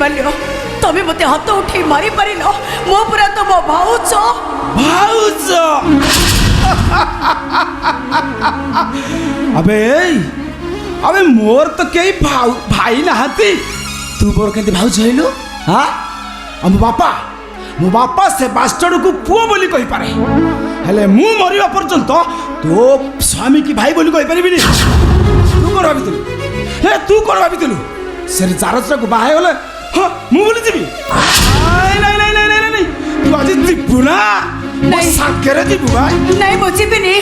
निर्माल्य तमे मते हाथ उठे मारी पारिल मो पूरा तो मो भाउच भाउच अबे अबे मोर तो कई भाई नहाती तू मोर के भाउच हइलु हां मो बापा से बास्टर्ड को पुओ बोली कहि पारे हेले मु मरिवा पर्यंत तो स्वामी की भाई बोली कहि परिबिनी तू कोन भाबितलु हे तू कोन भाबितलु से जारस को बाहे होले हां मु बोली जीबी नहीं तू आज जीबू ना नहीं साकेरे जीबू भाई नहीं मो जीबिनी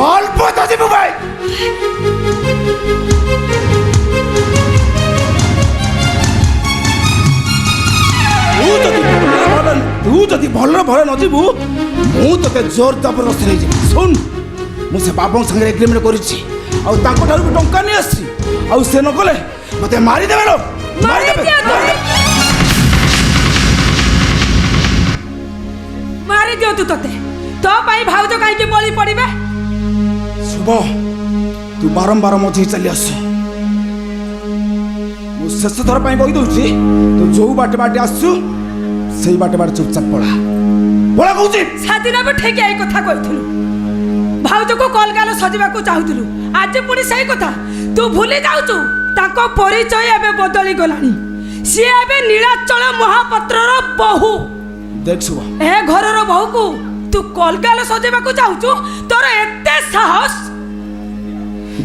अल्प तो जीबू भाई तू जदि भल भल न जीबू मु तते जोर जबरदस्ती नहीं जीबी सुन मु से बाबा संगे एग्रीमेंट करिछि आ ताको ठारू टंका नहीं आसी आ से न गले मते मारी देबे लो मारी देबे मारी दियो तू तते तो भाई भाउज काई के बळी पड़िबे शुभ तू बारंबार मझे चली आस मु शेष थर पाई कहि दउछि तो जो बाटे बाटे आसु सेई बाटे बाटे चुपचाप पड़ा कहूँ सादिना भी ठेक आई कथा कहलु भाउज को कलगाल सजवा को चाहूलु आज पुणी सही कथा तू भूली जाऊचु ताको परिचय एबे बदली गलानी सी एबे नीलाचल महापात्रर बहु देख सुबह ए घरर बहु को तू कलगाल सजवा को चाहूचु तोर एते साहस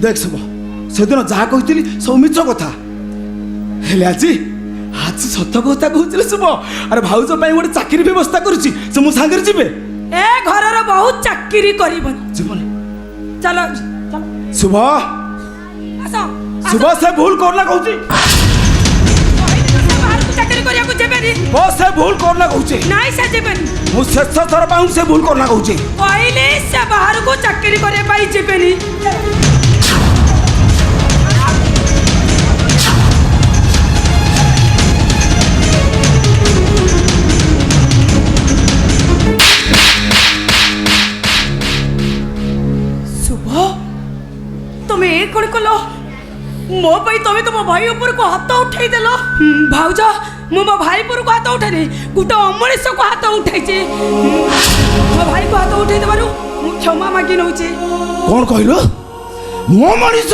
देख सुबह सेदिन जहा कहितली सब मिछ कथा हेले आज सत कथा कहूँ शुभ अरे भाउज गोटे चाकरी व्यवस्था करुच्ची से मो सांगे जीवे ए घरर बहुत चाकरी करबन जीवन चलो शुभ शुभ से भूल करना कहूँ चाकरी करिया को जेबेनी ओ से भूल करना कहूँ नहीं से जेबेनी मु शेष थर पाऊँ से भूल करना कहूँ कहले से बाहर को चाकरी करे पाई जेबेनी कौन कल मो भाई तुम तुम भाई ऊपर को हाथ उठाई देल भाउज मो भाई ऊपर को हाथ उठाई गोटे अमरीश को हाथ उठाई मो भाई को हाथ उठाई देबारु क्षमा मागी नौचे कौन कहलो मो अमरीश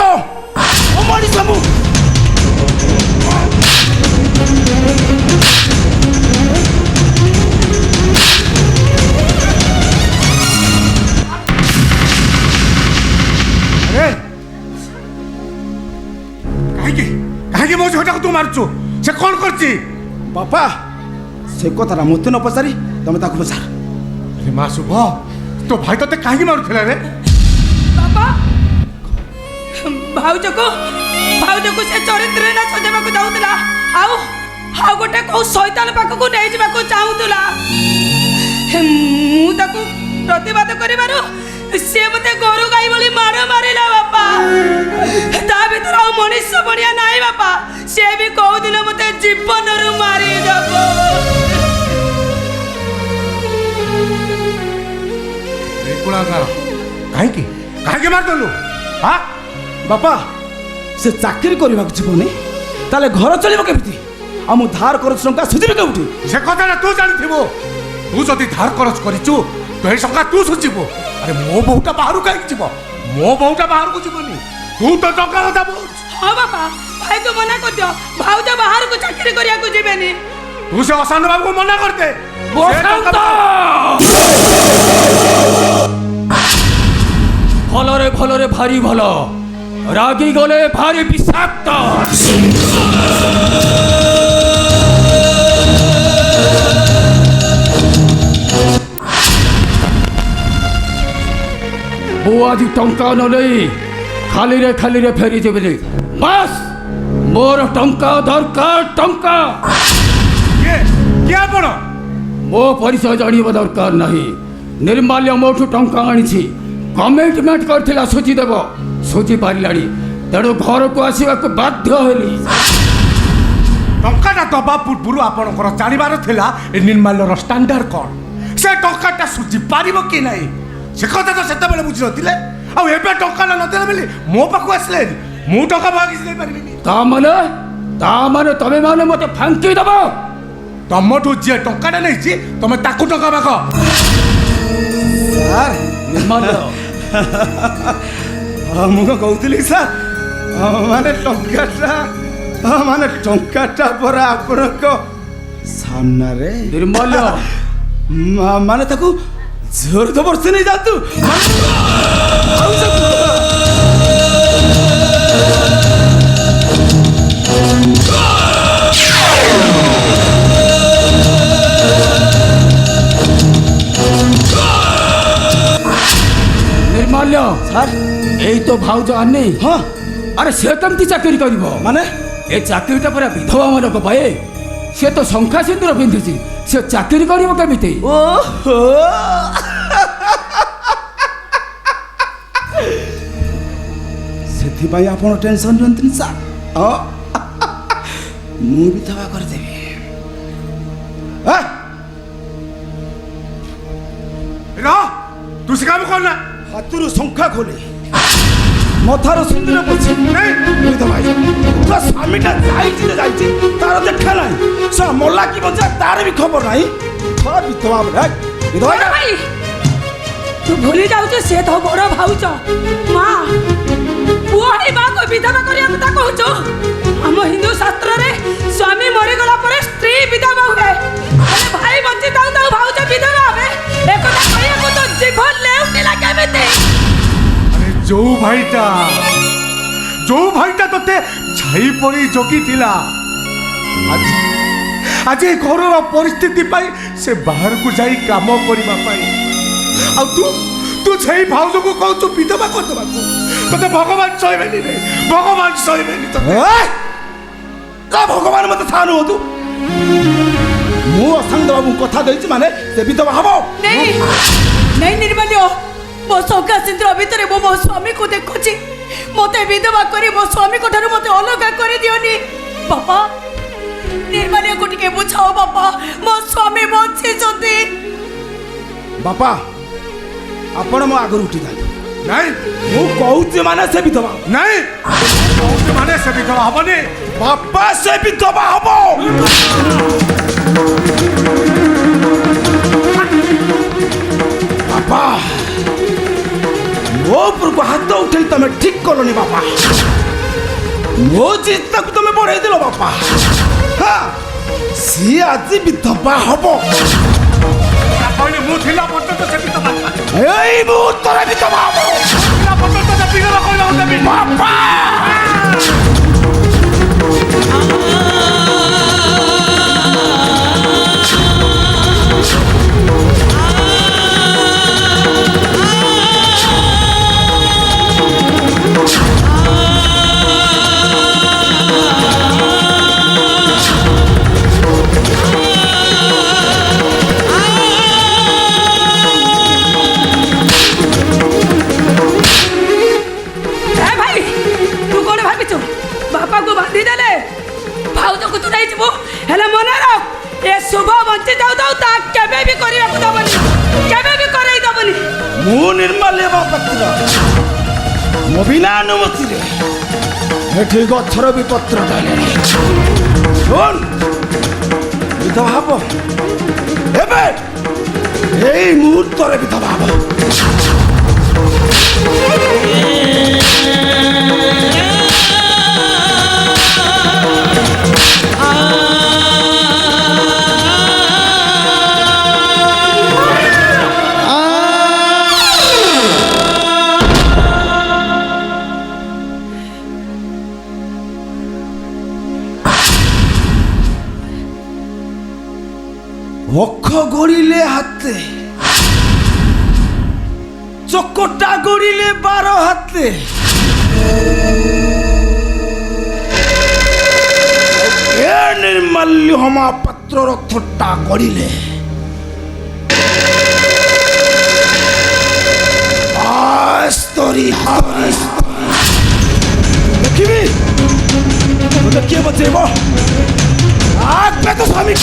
मु कहीं मो झोटा को तू मारचु से कौन करची बापा से कथा मते न पचारी तमे ताको पचार रे मां शुभ तो भाई तते कहीं मारुथिला रे बापा भाउज को से चरित्र ना सजेबा को जाउतला आउ हाउ गोटे को शैतान पाख को नै जिबा को चाहुतला मु ताको प्रतिवाद करिबारो से मते गोरु गाई बोली मारो मारिला बापा ता भीतर आ मनुष्य बनिया नाही बापा से भी कहू दिन मते जीवन रु मारी दबो रे कुला का काहे के मार दलु हां बापा से चाकरी करबा को जीवनी ताले घर चलिबो केमिति आ मु धार करछ टंका सुजिबे केउठी से कथा ना तू जानि थिबो तू जदी धार करछ करिचु तो हे टंका तू सुजिबो अरे मो बहुटा बाहर काहे जीवो मो बहुटा बाहर को जीवनी तू तो टंका कथा बोल हां बापा भाई को मना कर दियो भाउजा बाहर को चाकरी करिया को जेबेनी तू से अशांत बाबू को मना कर दे बसंत भलरे भारी भल रागी गले भारी विषाक्त वो आज टंका न खाली रे फेरी जेबे बस मोर टंका दरकार टंका क्या बड़ मो परिचय जानिबा दरकार नहीं निर्माल्य मोठू टंका आनी कमिटमेंट करथिला सुची देव सुची पारिलाणी तेणु घर को आसवा को बाध्य हेली टंकाटा दबा पूर्व आपणकर जानिबार थिला ए निर्माल्यर स्टैंडर्ड कौन से टंकाटा सुची पारिबो कि नहीं से कथा तो सेते बेले बुझी नथिले आ एबे टंका न नथिले बेले मो पाखु आसले मु टंका भागी दे पारिबिनी ता माने ତା ମାନେ ତମେ ମାନେ ମତେ ଫାଙ୍କି ଦବ। ତମଠୁ ଯିଏ ଟଙ୍କାଟା ନେଇଛି ତମେ ତାକୁ ଟଙ୍କା ମାଗ। ସାର୍ ନିର୍ମାଲ୍ୟ ମୁଁ କଣ କହୁଥିଲି ସାର୍ ମାନେ ଟଙ୍କାଟା ପରା ଆପଣଙ୍କ ସାମ୍ନାରେ ନିର୍ମାଲ୍ୟ ମାନେ ତାକୁ ଜୋର ଜବରଦସ୍ତି ନେଇ ଯାଆନ୍ତୁ। ନିର୍ମାଲ୍ୟ ସାର୍ ଏଇ ତ ଭାଉଜ ଆନି। ହଁ ଆରେ ସେ କେମିତି ଚାକିରି କରିବ? ମାନେ ଏ ଚାକିରିଟା ପରା ବିଧବା ମାନଙ୍କ ପାଇଁ। ସେ ତ ଶଙ୍ଖା ସିନ୍ଦୁର ପିନ୍ଧିଛି, ସେ ଚାକିରି କରିବ କେମିତି? ଓହୋ ସେଥିପାଇଁ ଆପଣ ଟେନସନ୍ ନିଅନ୍ତୁନି ସାର୍। ହଁ ମୁଁ ବି ଥବା କରିଦେବି। ତୁ ସେ କାମ କର ନା। ହାତରୁ ଶଙ୍ଖା ଖୋଲେ ମଥାର ସିନ୍ଦୁର ପୋଛି ସ୍ୱାମୀଟା ଯାଇଛି ତାର ଦେଖା ନାହିଁ। ମଲା କି ବଞ୍ଚା ତାର ବି ଖବର ନାହିଁ। ବଡ଼ ଭାଇ ତୁ ଭୁଲି ଯାଉଛୁ ସେ ତ ବଡ଼ ଭାଉଜ ମା। ପୁଅ ହେଇ ମାକୁ ବିଧବା କରିବା କଥା କହୁଛୁ? ଆମ ହିନ୍ଦୁ ଶାସ୍ତ୍ରରେ ସ୍ୱାମୀ ମରିଗଲା ପରେ ସ୍ତ୍ରୀ ବିଧବା ହୁଏ। ହେଲେ ଭାଇ ବଞ୍ଚି ଥାଉ ଥାଉ ଭାଉଜ ବିଧବା ହେବେ ଏକଥା କହିବାକୁ ତ ଜିଭ ଲେଉଟିଲା କେମିତି? ଆରେ ଯୋଉ ଭାଇଟା ତତେ ଛାଇ ପରି ଜଗିଥିଲା ଆଜି ଘରର ପରିସ୍ଥିତି ପାଇଁ ସେ ବାହାରକୁ ଯାଇ କାମ କରିବା ପାଇଁ, ଆଉ ତୁ ସେଇ ଭାଉଜକୁ କହୁଛୁ ବିଧବା କରିଦେବାକୁ। ତତେ ଭଗବାନ ସହିବେନି ରେ, ଭଗବାନ ସହିବେନି ତତେ। ଭଗବାନ ମତେ ଥାନୁ ତୁ। ମୁଁ ଅସାଙ୍ଗ ବାବୁଙ୍କୁ କଥା ଦେଇଛି ମାନେ ସେ ବିଧବା ହବ। ନାଇଁ ନିର୍ମାଲ୍ୟ, ମୋ ଶଙ୍ଖା ସିନ୍ଦୁର ଭିତରେ ମୁଁ ମୋ ସ୍ୱାମୀକୁ ଦେଖୁଛି। ମତେ ବିଧବା କରି ମୋ ସ୍ୱାମୀଙ୍କ ଠାରୁ ମତେ ଅଲଗା କରିଦିଅନି ବାପା। ନିର୍ମାଲ୍ୟକୁ ଟିକେ ବୁଝାଅ ବାପା, ମୋ ସ୍ୱାମୀ ବଞ୍ଚିଛନ୍ତି। ବାପା ଆପଣ ମୋ ଆଗରୁ ଉଠି ଯାଆନ୍ତୁ। ନାଇଁ ମୁଁ କହୁଛି ମାନେ ସେ ବିଧବା ନାଇଁ କହୁଛି ମାନେ ସେ ବିଧବା ହବନି। ବାପା ସେ ବିଧବା ହବ। ବାପା ମୋ ଉପରକୁ ହାତ ଉଠେଇ ତମେ ଠିକ କଲନି ବାପା। ମୋ ଚିନ୍ତାକୁ ତମେ ବଢେଇ ଦେଲ ବାପା। ସିଏ ଆଜି ବିଧବା ହବ। ମୁଁ ଥିଲା ପର୍ଯ୍ୟନ୍ତ ସେ ବିଧବା ଏଇ ମୁହୂର୍ତ୍ତରେ ବିଧବା ହବ। ଥିଲା ପର୍ଯ୍ୟନ୍ତ ସେ ବିଧବା କହିବାକୁ ଦେବି ବାପା। हेले मन रख ए शुभ बंची जाऊ जाऊ ता केबे भी करिया दबनी, केबे भी करई दबनी। मु निर्मल्य पत्र मो बिना अनुमति रे एठी गछर भी पत्र डाले सुन विधवा हबो एबे एई मुहूर्त रे विधवा हबो। অক্ষ গড়িলে হাতে চকটা গড়িলে 12 হাতে এ নির্মাল্য হমা পাত্রর থট্টা গড়িলে আস্তরি হাবি দেখিবি তোকে কে বচেব আগবে তো স্বামী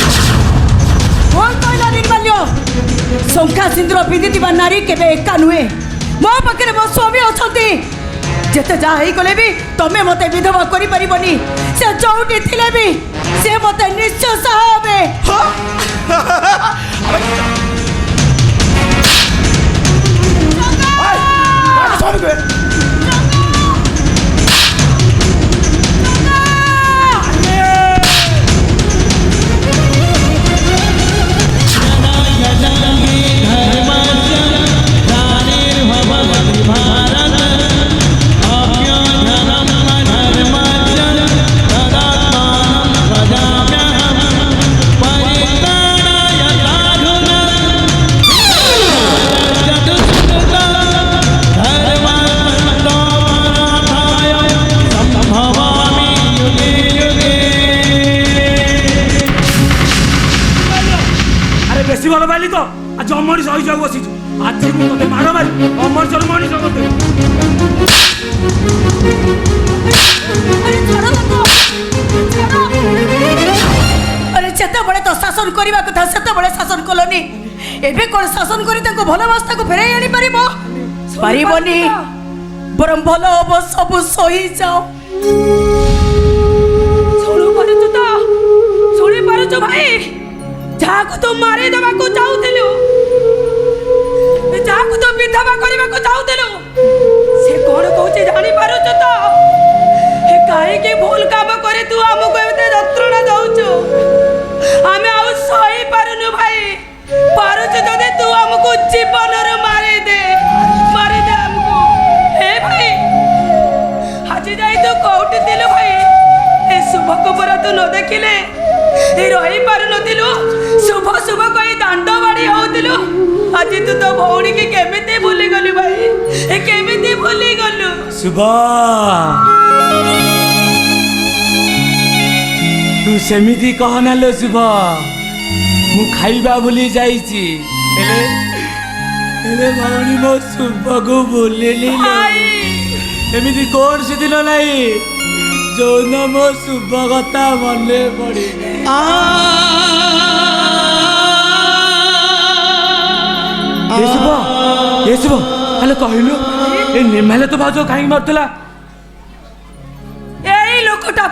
कौन कहला निर्मल्य शंखा सिंदूर पिंधि नारी केबे एका नुहे मो पाखे मो स्वामी अच्छा ଯେତେ ଯାହା ହେଇଗଲେ ବି ତମେ ମତେ ବିଧବା କରିପାରିବନି। ସେ ଯୋଉଠି ଥିଲେ ବି ସେ ମତେ ନିଶ୍ଚୟ ସାହା ହେବେ। বেশি ভালো পাইলি তো আজ অমরিষ হয়ে যাও বসিছু আজ তোকে মারো মারি অমরিষর মনিষ করতে আরে যেতেବେଳେ তো শাসন করিবা কথা সেতেବେଳେ শাসন কলনি। ଏବେ কোন শাসন କରି ତାଙ୍କୁ ଭଲ ଅବସ୍ଥାକୁ ଫେରାଇ ଆଣି ପାରିବ? ପାରିବନି। ବରଂ ଭଲ ହବ ସବୁ ସହି ଯାଅ। ଶୁଣି ପାରୁଛୁ ତ? ଶୁଣି ପାରୁଛୁ ଭାଇ? ଯାହାକୁ ତୁ ମାରି ଦେବାକୁ ଚାହୁଁଥିଲୁ, ଯାହାକୁ ତୁ ବିଧବା କରିବାକୁ ଚାହୁଁଥିଲୁ, ସେ କଣ କହୁଛି ଜାଣିପାରୁଛୁ ତ? କାହିଁକି ଭୁଲ କାମ କରି ତୁ ଆମକୁ ଏମିତି ଯନ୍ତ୍ରଣା ଦଉଛୁ? ଆମେ ଆଉ ସହି ପାରୁନୁ ଭାଇ। ପାରୁଛୁ ଯଦି ତୁ ଆମକୁ ଜୀବନରୁ ମାରିଦେ ଆମକୁ। ହେ ଭାଇ, ଆଜି ଯାଇ ତୁ କୋଉଠି ଥିଲୁ ଭାଇ? ଏ ଶୁଭକୁ ପରା ତୁ ନ ଦେଖିଲେ ରହିପାରୁନଥିଲୁ। ଶୁଭ ଶୁଭ କହି ଦାଣ୍ଡ ବାଡ଼ି ହଉଥିଲୁ। ଆଜି ତୁ ତୋ ଭଉଣୀକି କେମିତି ଭୁଲିଗଲୁ ଭାଇ? କେମିତି ଭୁଲିଗଲୁ? শুভ তু সেমিতি কহনা লো শুভ। মু খাইবা ভুলি যাইছি হেলে হেলে ভଉଣୀ ମୋ শুভକୁ ভুলিলি এমিতি কোন সেদিন নাই যৌন ମୋ শুভ কথা মনে পড়ে। ଏ ଶୁଭ ହେଲେ କହିଲୁ ଏ ନିର୍ମାଲ୍ୟ ତ ଭାଉଜ କାହିଁକି ମାରୁଥିଲା? ଏଇ ଲୋକଟା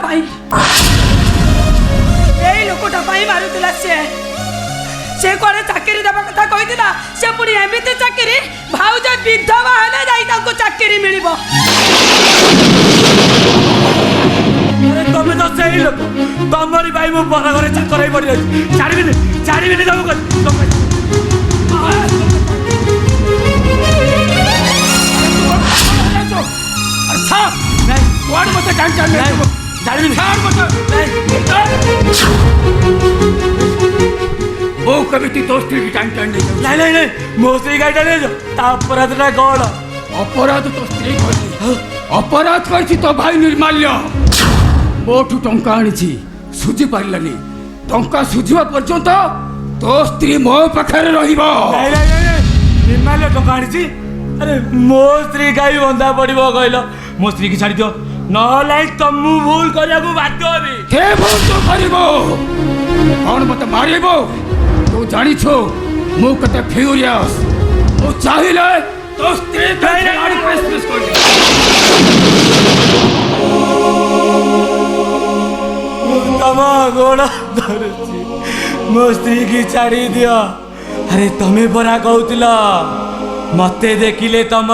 ପାଇଁ ମାରୁଥିଲା। ସେ କୁଆଡେ ଚାକିରି ଦେବା କଥା କହିଥିଲା। ସେ ପୁଣି ଏମିତି ଚାକିରି, ଭାଉଜ ବିଧବା ହେଲେ ଯାଇ ତାଙ୍କୁ ଚାକିରି ମିଳିବ। ତମେ ତ ସେଇ ଲୋକ। ତମରି ଭାଇ ମୋ ପର ଘରେ ଚାକର ହେଇ ପଡିଯାଉଛି। ଛାଡ଼ିବିନି ତମକୁ। ମୋ ସ୍ତ୍ରୀ ଗାଈଟା ନେଇଛ ତା ଅପରାଧଟା କଣ? ଅପରାଧ ତ ସ୍ତ୍ରୀ କହିଛି। ଅପରାଧ କହିଛି ତ ଭାଇ ନିର୍ମାଲ୍ୟ। ମୋଠୁ ଟଙ୍କା ଆଣିଛି, ସୁଝି ପାରିଲାନି। ଟଙ୍କା ସୁଝିବା ପର୍ଯ୍ୟନ୍ତ ତୋ ସ୍ତ୍ରୀ ମୋ ପାଖରେ ରହିବ। ନିର୍ମାଲ୍ୟ ଟଙ୍କା ଆଣିଛି? ଆରେ ମୋ ସ୍ତ୍ରୀ କାହିଁ ବନ୍ଧା ପଡିବ କହିଲ? ମୋ ସ୍ତ୍ରୀକି ଛାଡ଼ି ଦିଅ, ନହେଲେ ତମକୁ ଭୁଲ କରିବାକୁ ବାଧ୍ୟ ହେବି। କେ ଭୁଲ ତୁ କରିବ? କଣ ମତେ ମାରିବ? ତୁ ଜାଣିଛୁ ମୁଁ କେତେ ଫ୍ୟୁରିୟସ୍। ମୁଁ ଚାହିଁଲେ ତୋ ସ୍ତ୍ରୀ ତମ ଗୋଡ଼ ଧରୁଛି, ମୋ ସ୍ତ୍ରୀକି ଛାଡ଼ି ଦିଅ। ଆରେ ତମେ ପରା କହୁଥିଲ ମତେ ଦେଖିଲେ ତମ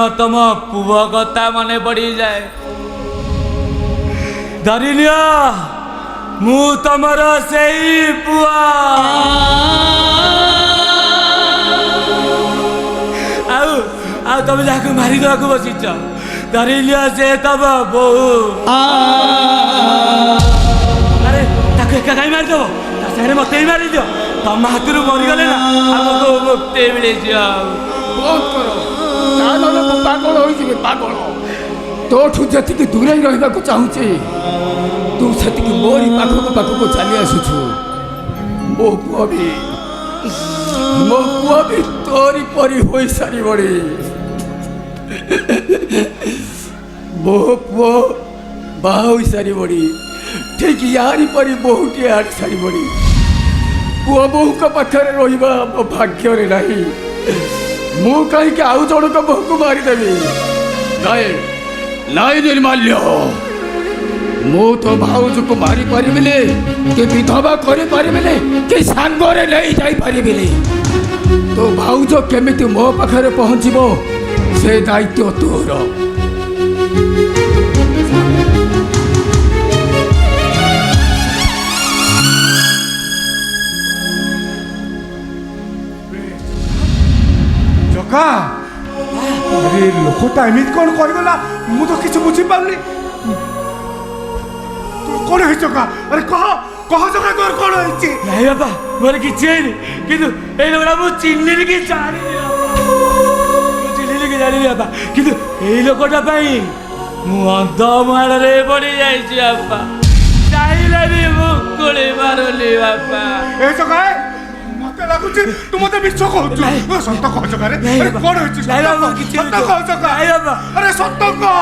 ପୁଅ କଥା ମନେ ପଡ଼ିଯାଏ। ଧରିନିଅ, ମୁଁ ତମର ସେଇ ପୁଅ। ଆଉ ତମେ ଯାହାକୁ ମାରିଦେବାକୁ ବସିଛ, ଧରିନିଅ ସେ ତମ ବୋହୂ। ଆରେ ତାକୁ ଏକା କାହିଁ ମାରିଦେବ? ତା ସାଙ୍ଗରେ ମତେ ହିଁ ମାରିଦିଅ। ତମ ହାତରୁ ମରିଗଲେ ନା ଆମକୁ ମୁକ୍ତି ମିଳିଯିବ। ବନ୍ଦ କର, ତାହେଲେ ମୁଁ ପାଗଳ ହୋଇଯିବି। ପାଗଳ ତୋଠୁ ଯେତିକି ଦୂରେଇ ରହିବାକୁ ଚାହୁଁଛି, ତୁ ସେତିକି ମୋରି ପାଖକୁ ଚାଲି ଆସୁଛୁ। ମୋ ପୁଅ ବି ତୋରି ପରି ହୋଇସାରିବଣି। ମୋ ପୁଅ ବାହା ହୋଇସାରିବଣି। ଠିକ୍ ୟାରି ପରି ବୋହୂଟିଏ ଆଣି ସାରିବଣି। ପୁଅ ବୋହୂଙ୍କ ପାଖରେ ରହିବା ମୋ ଭାଗ୍ୟରେ ନାହିଁ। ମୁଁ କାହିଁକି ଆଉ ଜଣଙ୍କ ବୋହୂକୁ ମାରିଦେବି? ନାଇଁ, ନାଇଁ ନିର୍ମାଲ୍ୟ, ମୁଁ ତ ଭାଉଜକୁ ମାରି ପାରିବିନି, କି ବିଧବା କରିପାରିବିନି, କି ସାଙ୍ଗରେ ନେଇ ଯାଇପାରିବିନି। ତୋ ଭାଉଜ କେମିତି ମୋ ପାଖରେ ପହଞ୍ଚିବ ସେ ଦାୟିତ୍ୱ ତୋର। ଜଗା, ଆରେ ଲୋକଟା ଏମିତି କ'ଣ କରିଗଲା ମୁଁ ତ କିଛି ବୁଝିପାରୁନି। କ'ଣ ହେଇଛି ଜଗା? ଆରେ କହ କହ ଜଗା, ତୋର କ'ଣ ହେଇଛି? ନାଇଁ ବାପା, ମୋର କିଛି ହେଇନି, କିନ୍ତୁ ଏଇ ଲୋକଟା ମୁଁ ଚିହ୍ନିଲି କି ଜାଣିନି, ମୁଁ ଚିହ୍ନିଲି କି ଜାଣିନି ବାପା, କିନ୍ତୁ ଏଇ ଲୋକଟା ପାଇଁ ମୁଁ ଅନ୍ଧମାଳରେ ପଡ଼ି ଯାଇଛି ବାପା। ଚାହିଁଲେ ବି ମୁଁ ଗୁଳି ମାରୁନି ବାପା। ଏ ଜଗା, ମତେ ଲାଗୁଛି ତୁ ମତେ ମିଛ କହୁଛୁ। ସତ କହ ଜଗା ରେ, ଆରେ କ'ଣ ହେଇଛି? ନାଇଁ ବାପା, କିଛି ସତ କହ ଜଗା। ନାଇଁ ବାପା। ଆରେ ସତ କହ।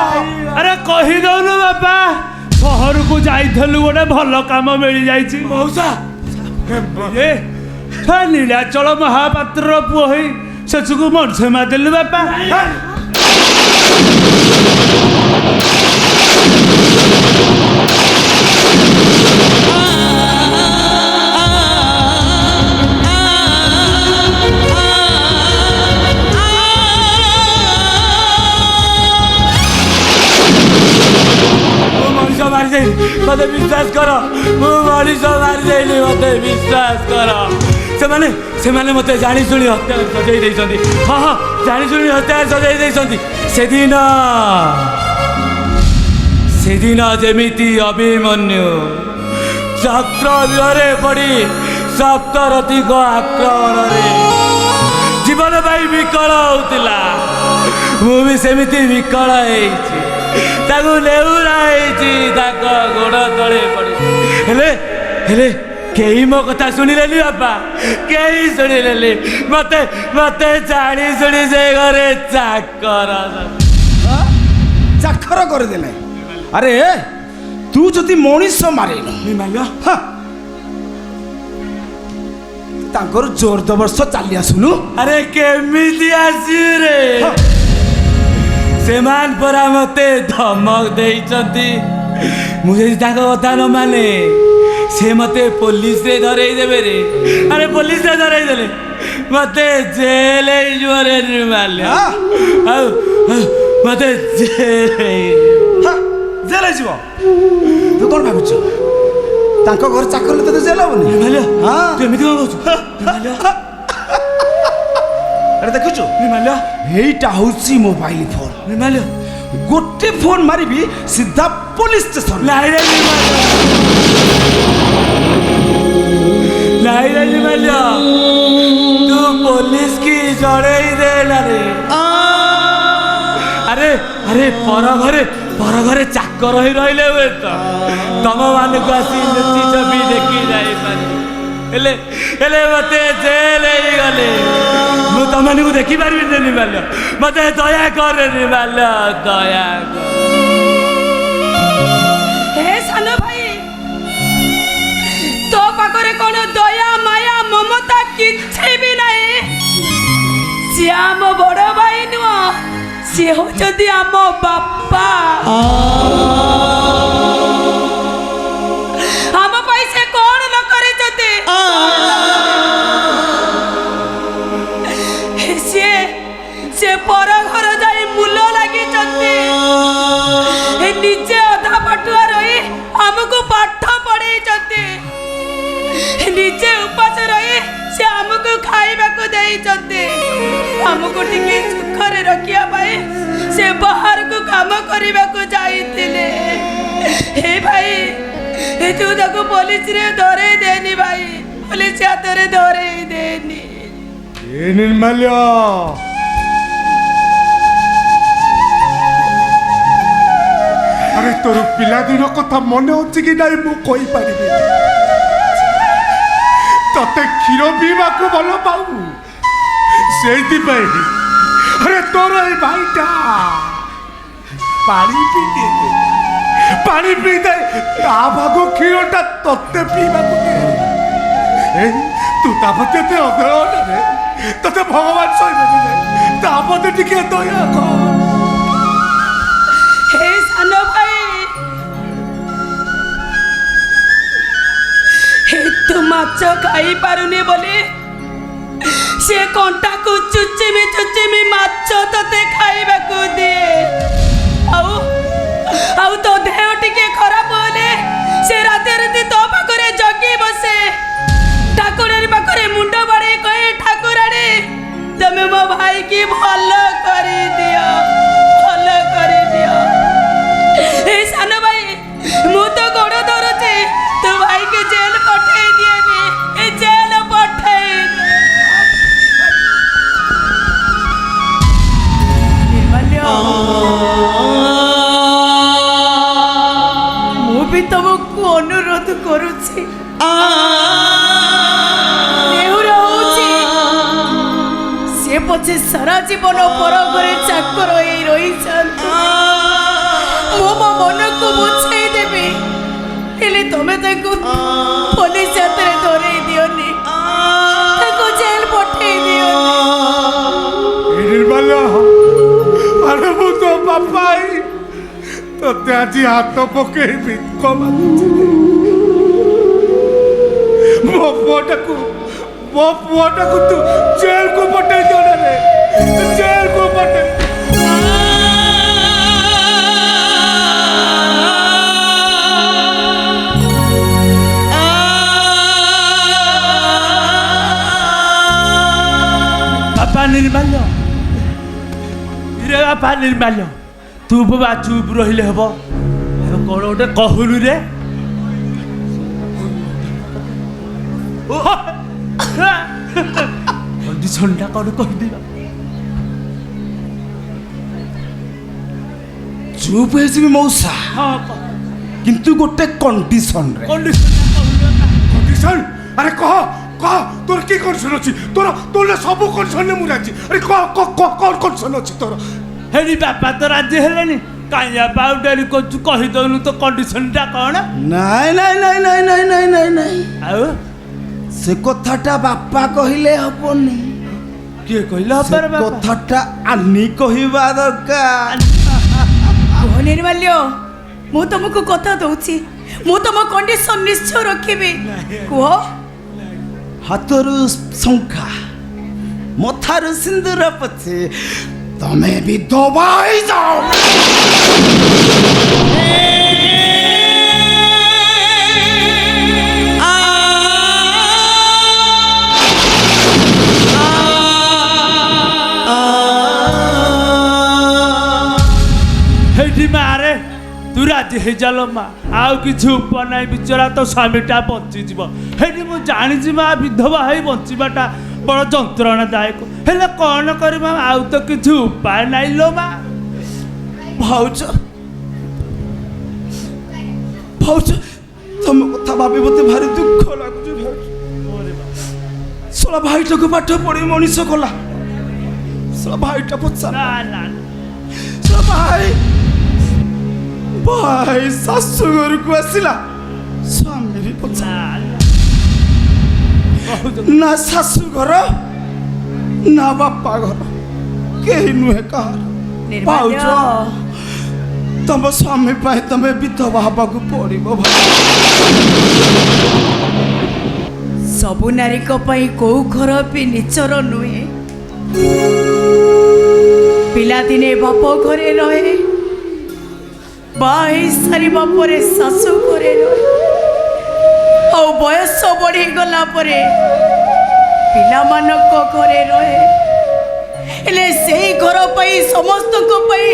ଆରେ କହିଦଉନୁ ବାପା, ସହରକୁ ଯାଇଥିଲୁ, ଗୋଟେ ଭଲ କାମ ମିଳିଯାଇଛି। ମଉସା, ଏ ନୀଳାଚଳ ମହାପାତ୍ରର ପୁଅ ହେଇ ସେସବୁ ମଣିଷ ମାରିଦେଲୁ ବାପା। मत विश्वास कर, मु मनीष मारी देनी, मत विश्वास कर। से मत जानी शुणी हत्या सजाई देइछन्ति। हाँ हाँ, जानी शुणी हत्या सजाई देइछन्ति। सेदिन जेमिति अभिमन्यु चक्रव्यूहरे पड़ी सप्तरथीको आक्रमणरे जीवन पाई विकल होउतिला, मु भी सेमिति विकल हेइछि, ताकू नेउरा हेइछि, ताको गोड़ तळे पड़ी। हेले हेले केही मो कथा शुणिलेनी बापा, केही शुणिलेनी। मते मते जानी शुणी से घरे चाकर करदेले। अरे तू जदि मनीष मारिनु निर्माल्य, तांकर जोर दबर्ष चली आसुनु। अरे केमिति आसी रे? सेमान परा मते धमक देइछन्ति, मुझे ताको कथा न माने से मते पुलिस रे धरई देबे रे। अरे पुलिस रे धरई देले मते जेल रे निर्माल्य। मते जेल जीव। तू कौन भाବୁଛୁ? ତାଙ୍କ ଘର ଚାକର ତତେ ଜେଲ ହବନି ନିର୍ମାଲ୍ୟ? ହଁ, ତୁ ଏମିତି କଣ କହୁଛୁ ନିର୍ମାଲ୍ୟ? ଆରେ ଦେଖୁଛୁ ନିର୍ମାଲ୍ୟ, ଏଇଟା ହଉଛି ମୋବାଇଲ ଫୋନ ନିର୍ମାଲ୍ୟ। ଗୋଟେ ଫୋନ ମାରିବି ସିଧା ପୋଲିସ ଷ୍ଟେସନ। ନାଇଁ ରେ ନିର୍ମାଲ୍ୟ, ନାଇଁ ରେ ନିର୍ମାଲ୍ୟ, ତୁ ପୋଲିସ କି ଜଣେଇ ଦେ ନା ରେ। अरे अरे पर घरे चाकर ही रहिले हुए तो तम मान को आसी लुचि छवि देखी जाई पारे। हेले मते जेल ही गले, मु तम मान को देखी पारबी ने निर्माल्य। मते दया कर निर्माल्य, दया कर। हे सानो भाई, तो पाखरे कोन दया माया ममता किछि भी नहीं। से आम बड़ भाई नुह, सी होचंती आम बापा। आम पैसे कौन न करे जते से पर घर जाई मूल लगी जते निजे अधा पटुआ रही हमको पाठ पढ़े जते निजे उपास रही से हमको खाइबा को देई जते हमको टिके सुखरे रखिया पाए से बाहर को काम करने को जाइतिले। हे भाई, तू ताको पुलिस रे धरे देनी भाई, पुलिस हाथ रे धरे देनी। ए निर्माल्य, अरे तोर पिलादिन कथा मन अच्छी कि नाई मु कहि पारिबि। तते क्षीर पीवा को भल पाऊ सेति पई। अरे तोर ए भाईटा पानी पीते ता भागो क्षीरटा तते पीवा को दे। ए तू तापते ते अधर रे, तते भगवान सहिबे ता पते टिके दया कर। हे ମାଛ ଖାଇ ପାରୁନି ବୋଲି ସେ କଣ୍ଟାକୁ ଚୁଚିମି ମାଛ ତତେ ଖାଇବାକୁ ଦିଏ। ଆଉ ତୋ ଦେହ ଟିକେ ଖରାପ ହେଲେ ସେ ରାତି ରାତି ତୋ ପାଖରେ ଜଗି ବସେ। ଠାକୁରାଣୀ ପାଖରେ ମୁଣ୍ଡ ବାଡ଼େଇ କହେ, ଠାକୁରାଣୀ ତମେ ମୋ ଭାଇ କି ଭଲ କରିଦିଅ, ଭଲ କରିଦିଅ। ଏ ସାନ ଭାଇ, ମୁଁ ତ ଗୋଡ଼ ଧରୁଛି, ତୋ ଭାଇକି ଜେଲ ପଠେଇ ଦିଏନି, ଏ ଜେଲ ପଠେଇ ମୁଁ ବି ତମକୁ ଅନୁରୋଧ କରୁଛି, ସେ ପଛେ ସାରା ଜୀବନ ପର ଘରେ ଚାକର ହେଇ ରହିଛନ୍ତି। ମୁଁ ମୋ ମନକୁ ବୁଝେଇ ଦେବି, ହେଲେ ତମେ ତାଙ୍କୁ ପୋଲିସ ହାତରେ ଧରେଇ ଦିଅନି, ତାକୁ ଜେଲ ପଠେଇ ଦିଅନି। ଆରେ ମୁଁ ତୋ ବାପା ତତେ ଆଜି ହାତ ପକେଇ ଭିକ ମାଗୁଛି। ମୋ ପୁଅଟାକୁ ତୁ ଜେଲକୁ ପଠେଇ ଦିଅ ରେ, ଜେଲକୁ ପଠେଇ। ବାପା ନିର୍ମାଲ୍ୟ, ରେ ବାପା ନିର୍ମାଲ୍ୟ, ତୁ ବାବା ଚୁପ୍ ରହିଲେ ହବ? କଣ ଗୋଟେ କହୁଲୁ ରେ? କଣ୍ଡିସନଟା କଣ କହିଦେବା? ଚୁପ୍ ହେଇଯିବି ମଉସା, ହଁ କିନ୍ତୁ ଗୋଟେ କଣ୍ଡିସନରେ। କଣ୍ଡିସନ? ଆରେ କହ କହ, তোর কি কন্ডিশন আছে? তোর সব কন্ডিশনে মু রাজি। আরে কଣ কন্ডিশন ଅଛି তোর? হেৰি বাপা তো রাজি হেলেনি, কাই বাপা ডেরি করছু, কহিদউনু তো কন্ডিশনটা কଣ? ନାଇଁ ନାଇଁ ନାଇଁ ନାଇଁ ନାଇଁ ନାଇଁ ନାଇଁ ନାଇଁ, ଆଉ ସେ କଥାଟା ବାପା କହିଲେ ହବନି। କିଏ କହିଲା ସେ ବାପାର ବାପା? କଥାଟା ଆନି କହିବା ଦରକାର। କୁହ ନିର୍ମାଲ୍ୟ, ମୁଁ ତମକୁ କଥା ଦଉଛି, ମୁଁ ତମ କଣ୍ଡିସନ ନିଶ୍ଚୟ ରଖିବି। କୁହ। ହାତରୁ ଶଙ୍ଖା, ମଥାରୁ ସିନ୍ଦୁର ପଛେ ତମେ ବି ଦବାଇ ଯାଅ। হেটি মারে তু রাজি হয়ে যাল মা, আউ কিছু উপায় নাই, বিচরা তো স্বামীটা বঞ্চিଯିବ। হেটি মু জানিছি মা, বিধবা হয়ে বঞ্চিবাটা বড় যন্ত্রণাদায়ক, হেলে কଣ করিবা, আউ তো কিছু উপায় নাই লো মা। ଭାଉଜ ଭାଉଜ, ତମ କଥା ଭାବି ମତେ ଭାରି ଦୁଃଖ ଲାଗୁଛି ଭାଉଜ। ଶଳା ଭାଇଟାକୁ ପାଠ ପଢେଇ ମଣିଷ କଲା, ଶଳା ଭାଇଟା ପଚାର, ନା ନା ଶଳା ଭାଇ ଶାଶୁ ଘରକୁ ଆସିଲା, ସ୍ୱାମୀ ବି ପଚାର, ନା ଶାଶୁ ଘର ନା ବାପା ଘର, କେହି ନୁହେଁ କାହାର। ଭାଉଜ, ତମ ସ୍ୱାମୀ ପାଇଁ ତମେ ବିଧବା ହବାକୁ ପଡିବ। ସବୁ ନାରୀଙ୍କ ପାଇଁ କୋଉ ଘର ବି ନିଜର ନୁହେଁ। ପିଲାଦିନେ ବାପ ଘରେ ରହେ, ବାହା ହେଇ ସାରିବା ପରେ ଶାଶୁ ଘରେ ରହେ, ଆଉ ବୟସ ବଢ଼ିଗଲା ପରେ ପିଲାମାନଙ୍କ ଘରେ ରହେ। ହେଲେ ସେଇ ଘର ପାଇଁ, ସମସ୍ତଙ୍କ ପାଇଁ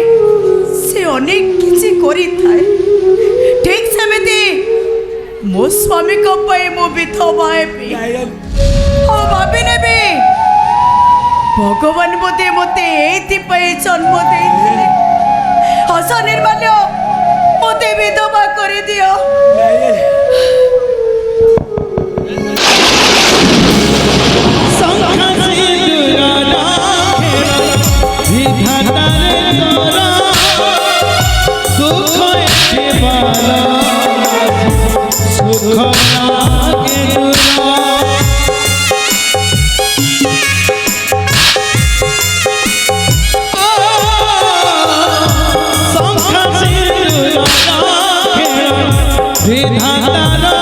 ସେ ଅନେକ କିଛି କରିଥାଏ। ଠିକ୍ ସେମିତି ମୋ ସ୍ୱାମୀଙ୍କ ପାଇଁ ମୁଁ ବିଧବା ହେବି, ଆଉ ଭାବି ନେବି ଭଗବାନ ବୋଧେ ମୋତେ ଏଇଥିପାଇଁ ଜନ୍ମ ଦେଇଥିଲେ। ହସ ନିର୍ମାଲ୍ୟ, ମୋତେ ବିଧବା କରିଦିଅ। विधाता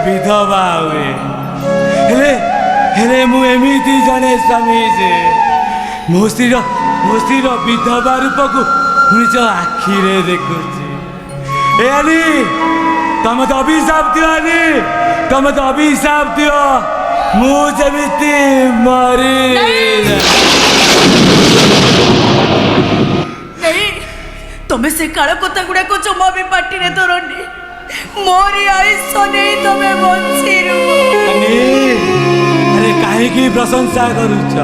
विधवा हुए हेले हेले मु एमिति जने स्वामी जे मो स्त्रीर विधवा रूप को निज आखिरे देखुची ए अली तम तो अभिशाप दियो अली तम तो अभिशाप दियो मु जेमिति मरी नहीं तुम्हें से काल कथा गुड़ा को जमा भी पार्टी रे धरनी मोरी आयुष नहीं तुम्हें बंची अरे काहे की प्रशंसा करूच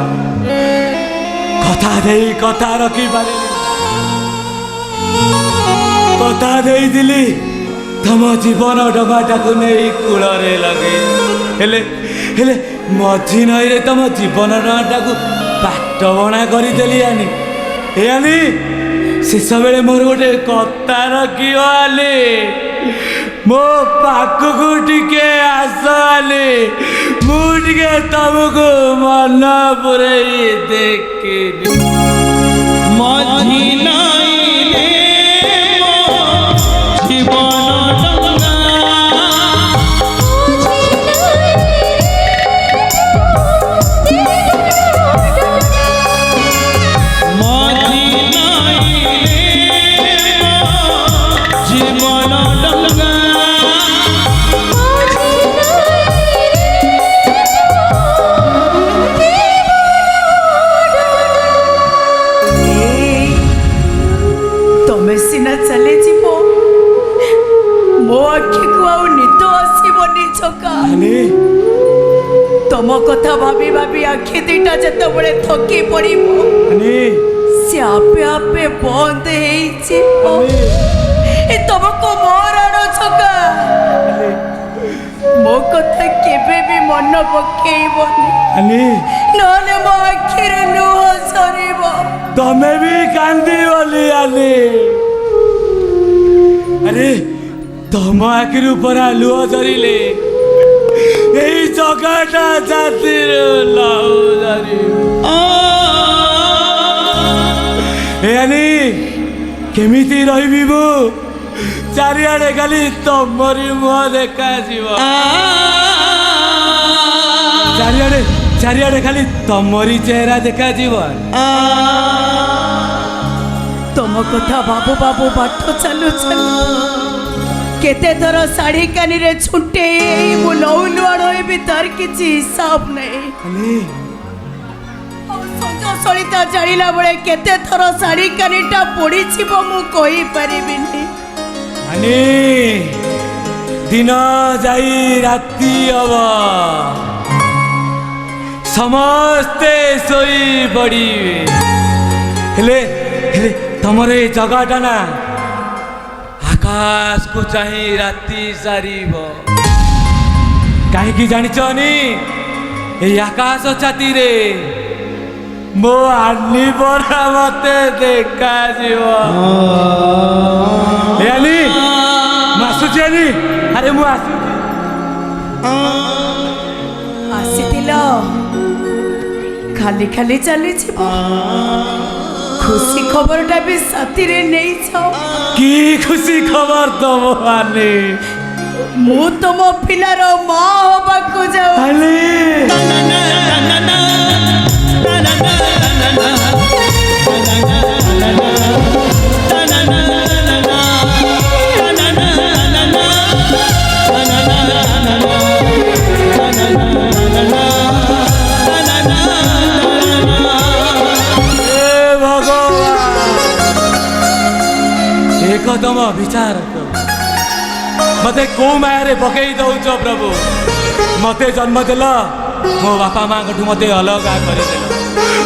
कथा दे कथा रखी पारे कथा दे दिली तम जीवन डगाटा को नहीं कूल लगे हेले हेले मझी नई रे तम जीवन डगाटा को पाट बणा करदेली आनी ए आनी शेष बेले मोर गोटे कथा रखी आली मो पाखकू टिके आस आली मुझे तुमको मन पुरे देखी मझी नहीं तुम कथा भाभी भाभी आखि दुईटा जिते बड़े थकी पड़ी से आपे आपे बंद तुमको मोर छका मो कथा केबे भी मन पकेबनी नले मो आखिर लुह सरीब तमे भी कांदी बोली आली अरे तुम आखिर ऊपर लुह सरीले यही जगटा जातिर लानी केमिति रही मु चारिआडे खाली तमरी मुह देखा चारिआडे खाली तमरी चेहरा देखा तुम कथा बाबू बाबू बाट चलु चलु केते थर साड़ी कानी रे छुटे मु लौलुआड़ भीतर किसी हिसाब नहीं सज सलिता जानिला बेले केते थर साड़ी कानीटा पड़ी मु कही परिबिनी दिन जाई राति अब समस्ते सोई पड़ी हेले हेले तमरे जगहटा ना आकाश को चाहिए राति सारीब कहीं जानी ये आकाश छाती रे मो आनी बड़ा मते देखा आनी आसुची आनी अरे मु आसी खाली खाली चली खुशी खबरटा भी साथीरे नहीं छो की खुशी खबर दब आले मु तुम पिलार माँ होबाकू जाऊ आले ତମ ବିଚାର ମତେ କୋଉ ମାୟାରେ ପକେଇ ଦଉଛ ପ୍ରଭୁ ମତେ ଜନ୍ମ ଦେଲ ମୋ ବାପା ମାଙ୍କଠୁ ମତେ ଅଲଗା କରିଦେଲ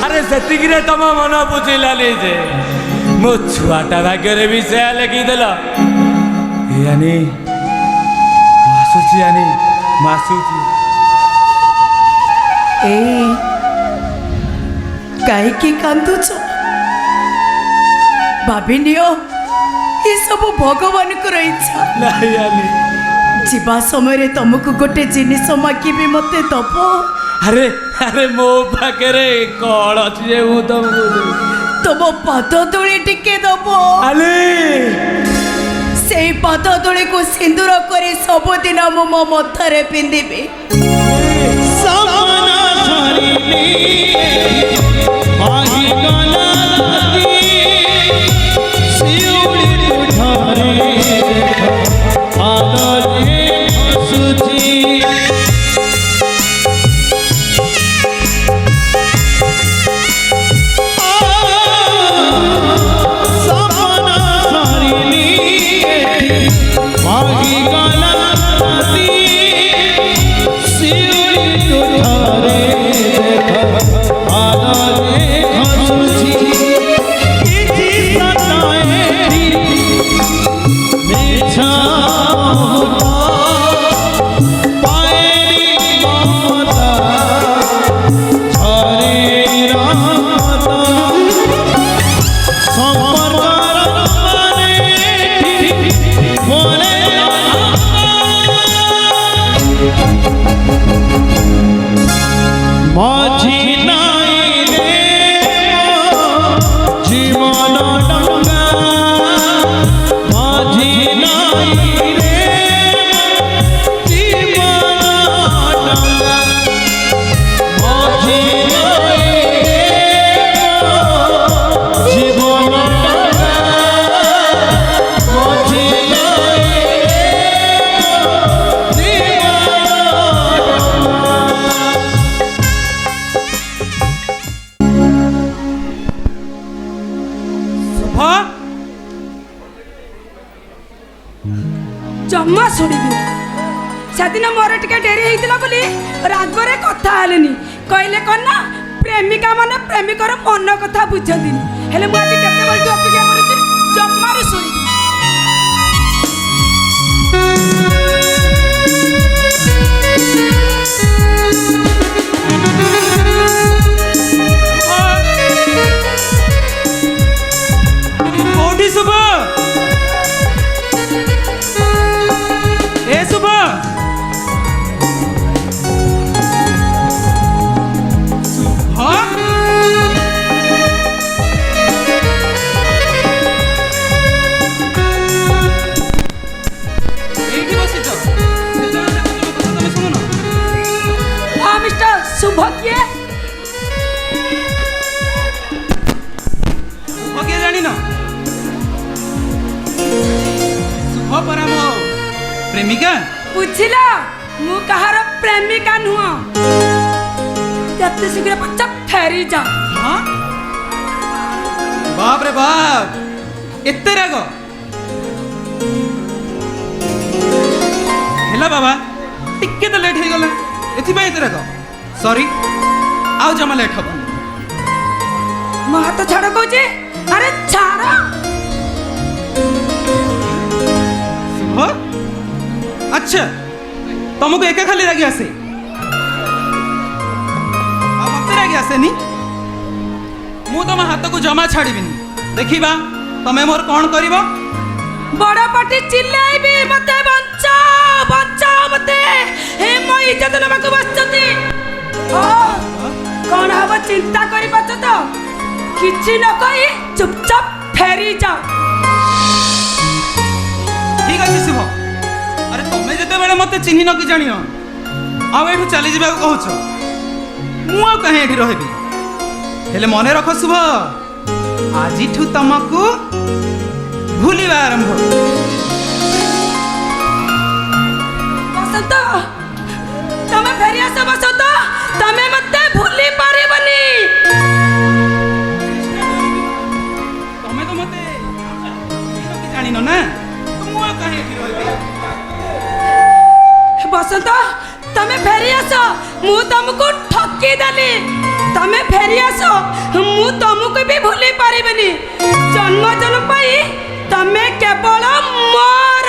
ଆରେ ସେତିକିରେ ତମ ମନ ବୁଝିଲାନି ଯେ ମୋ ଛୁଆଟା ଭାଗ୍ୟରେ ବି ସେୟା ଲେଖିଦେଲ ଆନି ଆସୁଛି ଆନି ମୁଁ ଆସୁଛି କାହିଁକି କାନ୍ଦୁଛ ଭାବିନିଅ ये सब भगवान को इच्छा ନାଇଁ ଆନି जीवा समय तुमको गोटे जिनिस मागिबी मते दब ଆରେ ଆରେ ମୋ ପାଖରେ କଣ ଅଛି ଯେ ମୁଁ ତମକୁ ଦେବି? तुम पाद तोली टिके दब ଆଲେ से पाद तोली को सिंदूर करे सबुदिन मो मो मथरे पिंदिबी जम्मा शुणिबी सेदिन मोर टिके डेरी होइतिला बोली रागरे कथा हेलेनी कहले कन ना प्रेमिका माने प्रेमिकर मन कथा बुझंदिनी हेले मु आज केते बलटू अपेक्षा करिछि जम्मारे शुणिबी कोठी सुबह ए सुबह हां मिस्टर शुभ किए किए जानी न शुभ परा मो प्रेमिका बुझिला मु कहार प्रेमिका नुह जते शीघ्र पच्चा फेरी जा हाँ बाप रे बाप एते राग हेला बाबा टिके तो लेट हो गला एथि एते राग सॉरी आउ जमा लेट हब मो हाथ छाड़ कहूचे अरे छाड़ शुभ अच्छा तुमको एका खाली रागी आसे मत रागी आसे नी मु तुम हाथ को जमा छाड़बीनी देखिबा तमे मोर कौन करिबो बड़ पाटी चिल्लाइबी मते बंचा बंचा मते हे मो इज्जत नबाकू बसचती ओ कौन हब चिंता करि पछ तो किछि न कहि चुपचाप फेरी जाओ। ठीक अच्छे शुभ अरे तुम जिते बेले मत चिन्ह न कि जान आउ चली जा कहूच मु कहीं ये रही हेले मन रख शुभ आज तुमको भूलिबा आरंभ। बसंत तमे फेरी आस बसंत तमे मते भूली पारिबनी। तमे तो मते जानि न ना मु कहीं ये रही बसंत तमे फेरी आस मु तुमको ठकी देली तमे फेरी आस मु तुमको भी भूली पारिबनी जन्म जन्म पाई तमे केवल मोर।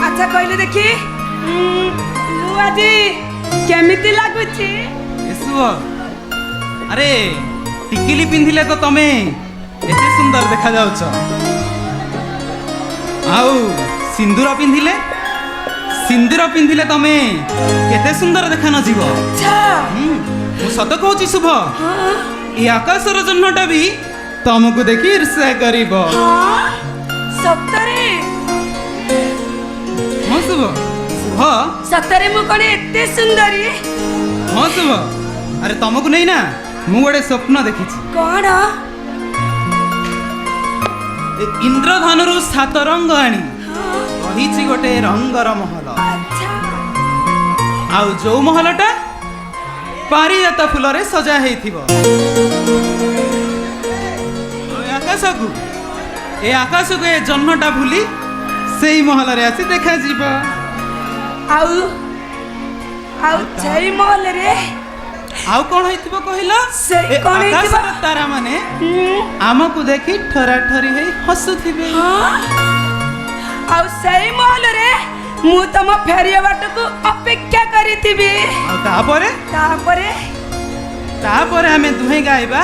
अच्छा कहले देखी आज केमिति लागुची अरे टिकिली पिंधिले तो तमे एते सुंदर देखा जाउछ आउ सिंदूर पिंधिले तमे केते सुंदर देखा न जीव। अच्छा मु सत कहूची शुभ ये आकाशर जन्मटा भी तुमको देखी ईर्ष्या करिबो। हाँ सतरे हाँ शुभ शुभ सतरे मु कोन एते सुंदरी। हाँ शुभ अरे तुमको नहीं ना मु गोटे स्वप्न देखी कौन इंद्रधनुरु 7 रंग आनी रही गोटे रंगर महल अच्छा आउ जो महलटा पारिजात फूल रे सजा हेइथिबो आकाश को ए जन्मटा भूली सेई महल रे आसी देखा जीवा। आउ आउ छई महल रे आउ कौन हेइथिबो कहिला से कौन हेइथिबो आकाशर तारा माने आमको देखी ठरा ठरी हेई हसुथिबे। आउ सही महल रे मु तम फेरिया बाट को अपेक्षा करितिबी। आउ तापरे तापरे तापरे हमें दुहे गाइबा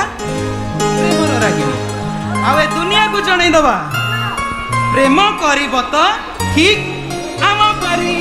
प्रेमर रागिनी आउ ए दुनिया को जणै दबा प्रेम करिब त ठीक आम परी।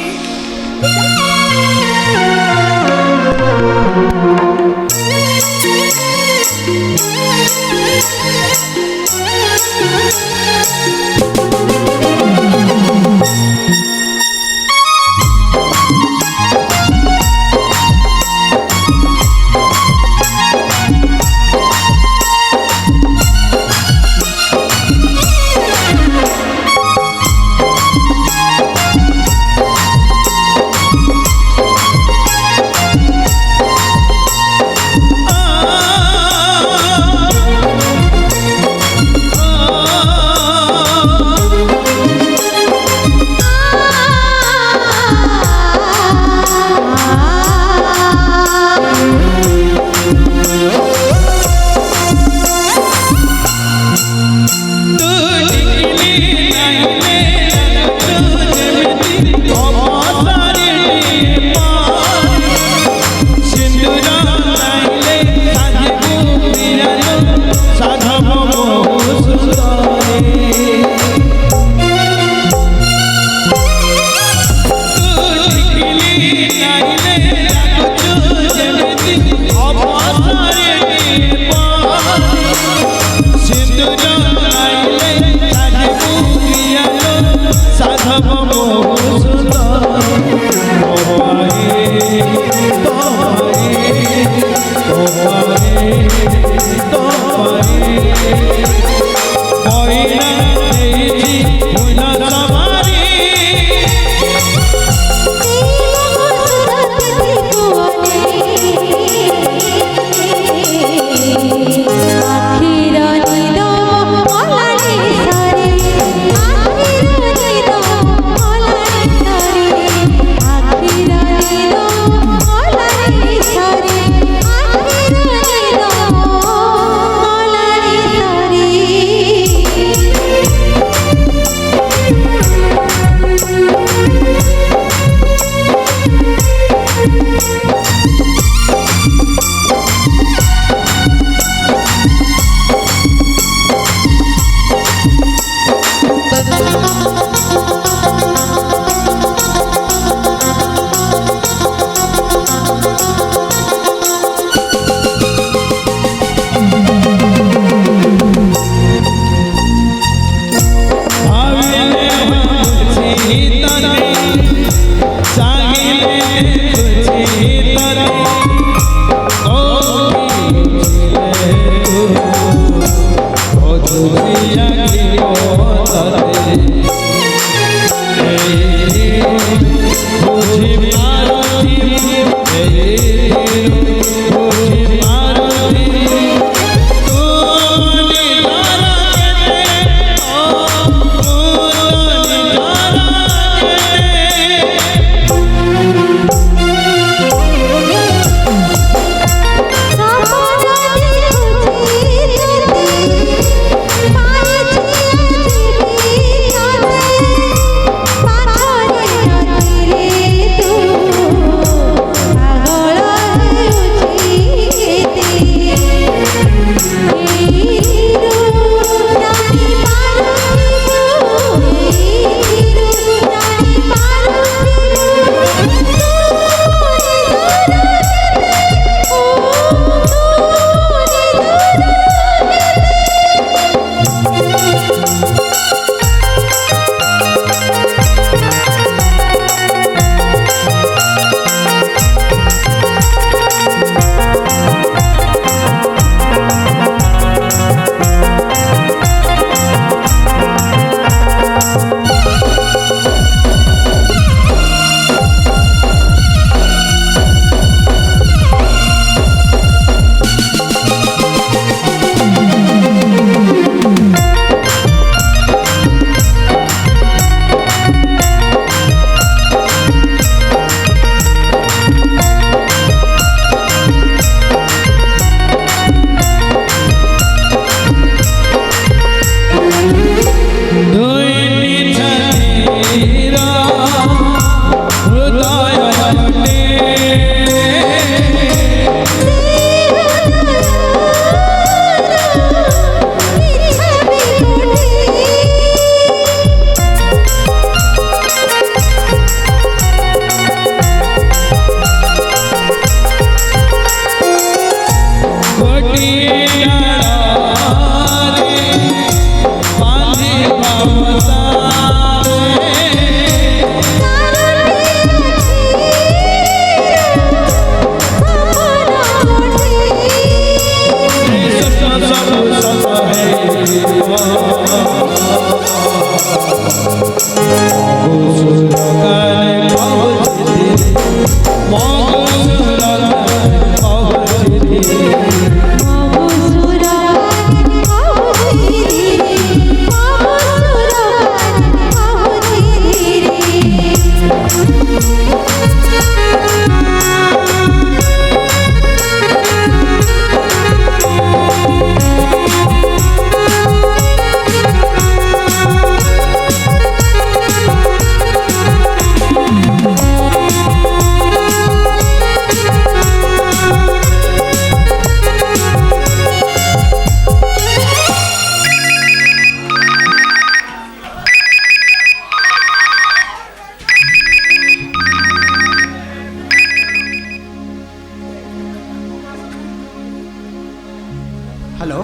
हेलो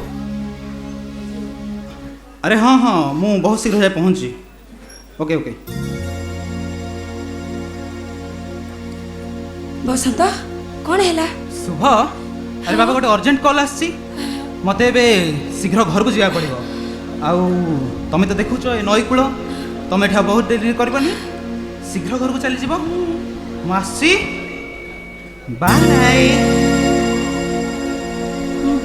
अरे हाँ हाँ मु बहुत शीघ्र जाए पहुँची ओके ओके बसंत कौन है शुभ अरे बाबा गोटे अर्जेंट कॉल आसी मत शीघ्र घर को जावा पड़ो आउ तमें तो देखुच ए नई कूल तुम एठा बहुत डेरी करबनी शीघ्र घर को चली जीव मासी बाय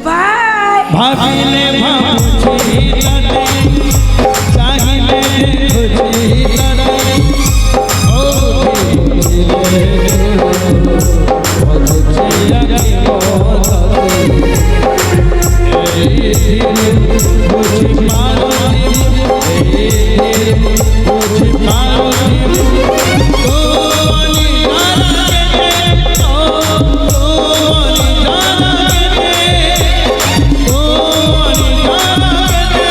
बाय भागिले भामुची तने चाहिले खुशी तने ओ दिले भजचिया की बोतले खुशी मारोती खुशी मारोती तो वाली जाना के तो वाली जाना के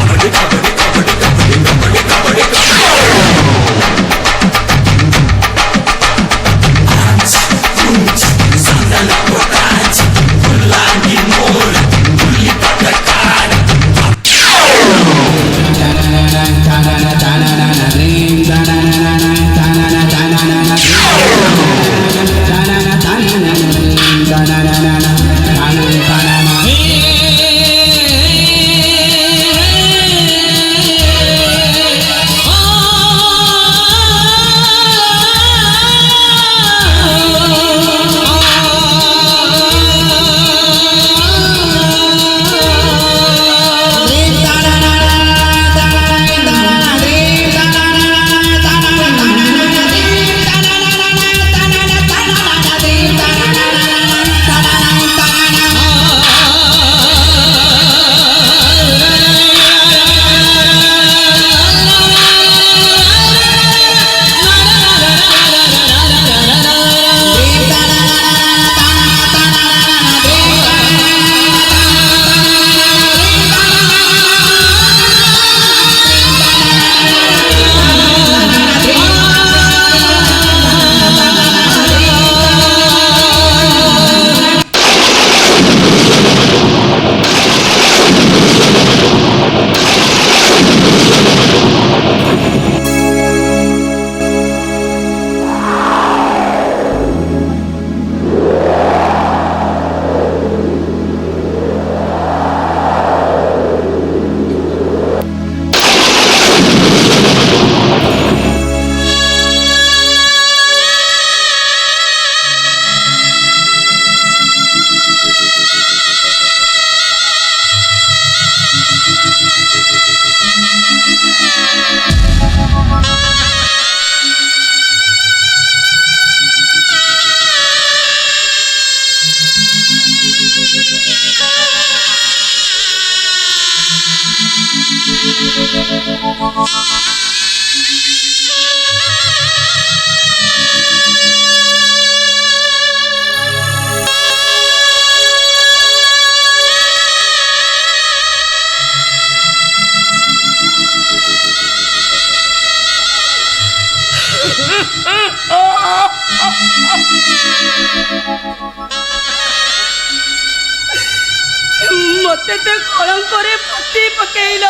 मते तो कलंकरे पति पकेइल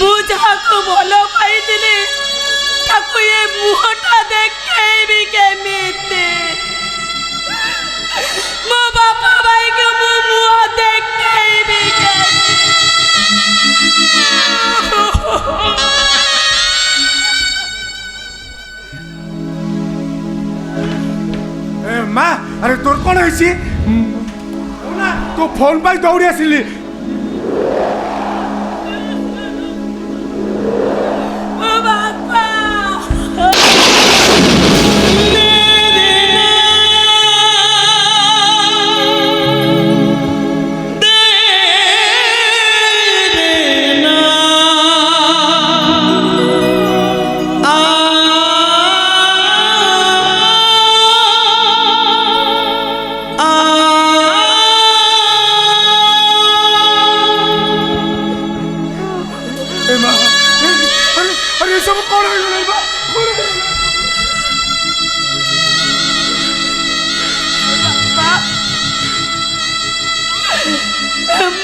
मु जाको भल पाइथिले ताको ये मुहटा देखेबी केमिते मो बापा भाई के मु मुह देखेबी মা আরে তোর কোন হয়েছি তো ফোন পাই দৌড়ি আসিলি ओ बापा अरे सब कौन है बा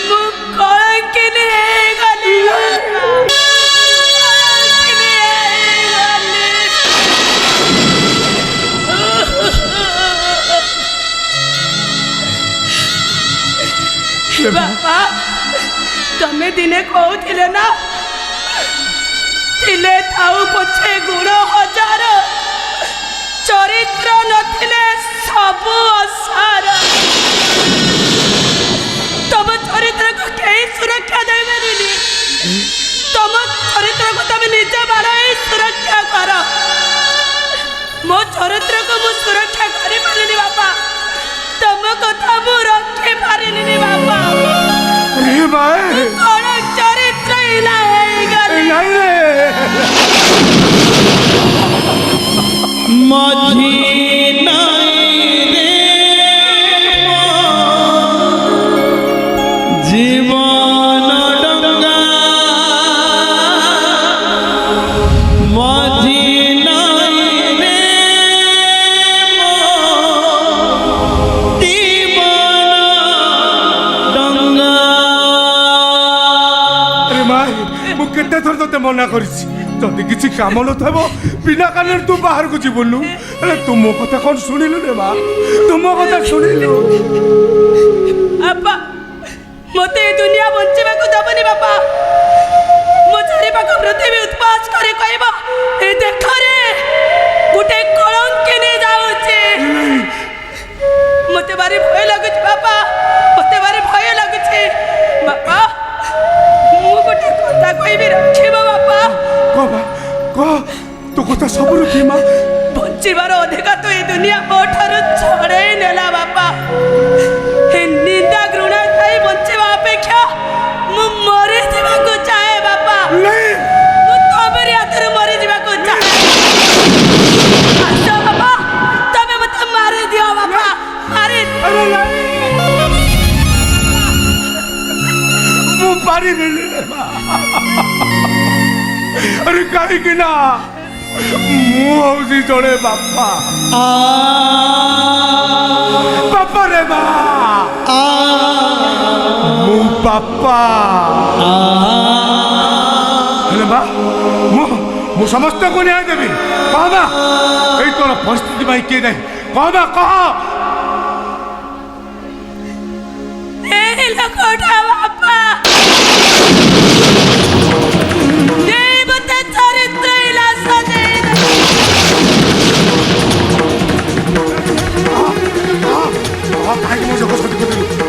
मु कलंकिनी गली बापा तमे दिने कहूथिले ना थिले थाउ पछे गुण हजार चरित्र नथिले सबु असार तम चरित्र को कई सुरक्षा दे पारिनी तम चरित्र को तम निजे बारे सुरक्षा कर मो चरित्र को मु सुरक्षा करि पारिनी बापा तम कथा मु रखि पारिनी बापा अरे भाई कौन चरित्र इला है गली माझी नाई रे जीवन डंगा माझी नाई रे जीवन डंगा अरे भाई मु केते थर तते मना करिछि जदि किछि काम न थबो बिना कारण तू बाहर को जीवनु अरे तू मो कथा कोन सुनिलु रे बा तू मो कथा सुनिलु अब्बा मते ए दुनिया बंचिबा को दबनी बापा मो चारि पाख पृथ्वी उत्पास करे कहबा ए देख रे गुटे कलंकिनी जाउचे मते बारे भय लागुछ बापा मते बारे भय लागुछ बापा मु गुटे कथा कहबी रखिबा बापा कह तो कथा सब रखी मां बंचिबार अधिकार तो ए दुनिया मोठारु छड़े नेला बापा हे निंदा घृणा खाई बंचिबा अपेक्षा मु मरि जीवा को चाहे बापा नहीं मु तबरी हाथरे मरि जीवा को चाहे अच्छा बापा तबे मते मारि दियो बापा मारि अरे नहीं मु पारी नहीं रे बा अरे काहे कि ना मु हौसी जड़े बापा बापा रे बा मु बापा हेले बा मु समस्त को न्याय देबी कह बा एई तोर परिस्थिति भाई के नहीं कह बा कह ए लकोटा बापा चरित्र इला सजे भाई मुझे कुछ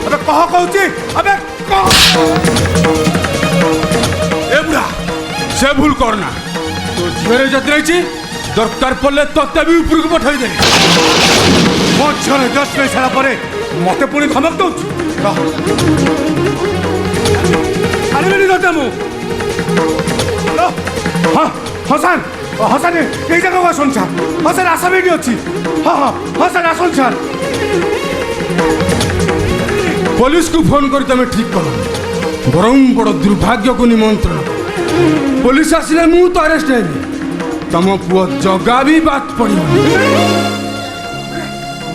अबे कह कहूची अबे कह ए बुढ़ा से भूल करना तो झीरे जत रही दरकार पड़े तत्ते भी ऊपर को पठाई दे मो झील जस्ट नहीं सारा पर मत पुणी धमक दौच अरे तते मु हसन हसन এই জায়গা আসুন স্যার হসন আসামি এটি অছি হ্যাঁ হসন আসুন স্যার পুলিশକୁ ফোন করে তুমি ঠিক কর বরং বড় দুর্ভাগ্যକୁ নিমন্ত্রণ পুলিশ আসলে মু তো আরেস্ট হেবি তম পুଅ জগা ବି বাদ পড়িব